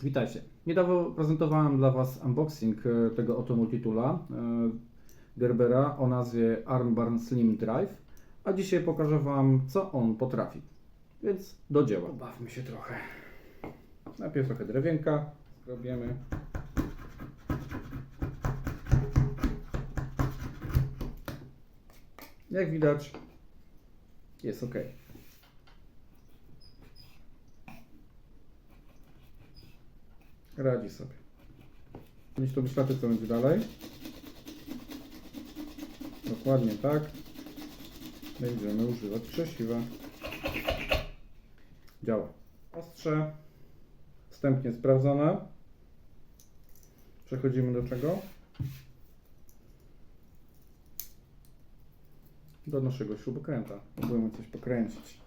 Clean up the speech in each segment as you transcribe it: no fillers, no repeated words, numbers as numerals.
Witajcie. Niedawno prezentowałem dla Was unboxing tego oto multitoola Gerbera o nazwie Armbarn Slim Drive, a dzisiaj pokażę Wam, co on potrafi. Więc do dzieła. Bawmy się trochę. Najpierw trochę drewienka zrobimy. Jak widać, jest ok. Radzi sobie. Niech to wyślaty, co będzie dalej. Dokładnie tak. Będziemy używać krzesiwa. Działa. Ostrze. Wstępnie sprawdzone. Przechodzimy do czego? Do naszego śrubokręta. Próbujemy coś pokręcić.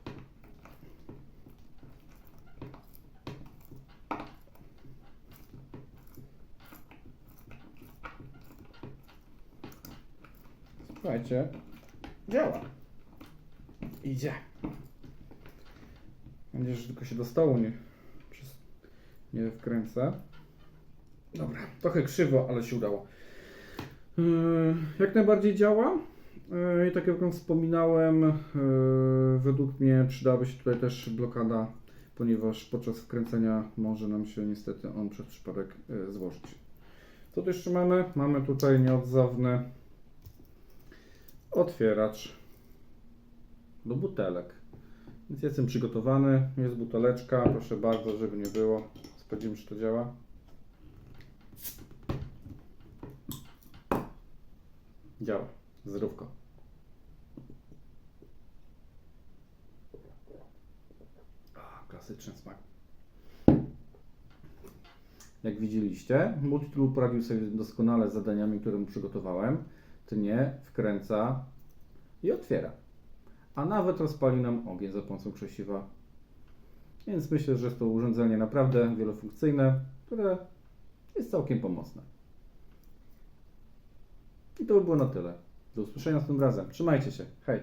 Słuchajcie, działa. Idzie. Mam nadzieję, że tylko się do stołu nie wkręcę. Dobra, trochę krzywo, ale się udało. Jak najbardziej działa. I tak jak Wam wspominałem, według mnie przydałaby się tutaj też blokada, ponieważ podczas wkręcenia może nam się niestety on przez przypadek złożyć. Co tu jeszcze mamy? Mamy tutaj nieodzowny otwieracz do butelek. Więc jestem przygotowany. Jest buteleczka. Proszę bardzo, żeby nie było. Sprawdzimy, czy to działa. Działa. Zdrówko. Klasyczny smak. Jak widzieliście, multitool poradził sobie doskonale z zadaniami, które mu przygotowałem. Tnie, wkręca i otwiera. A nawet rozpali nam ogień za pomocą krzesiwa. Więc myślę, że jest to urządzenie naprawdę wielofunkcyjne, które jest całkiem pomocne. I to by było na tyle. Do usłyszenia następnym razem. Trzymajcie się. Hej!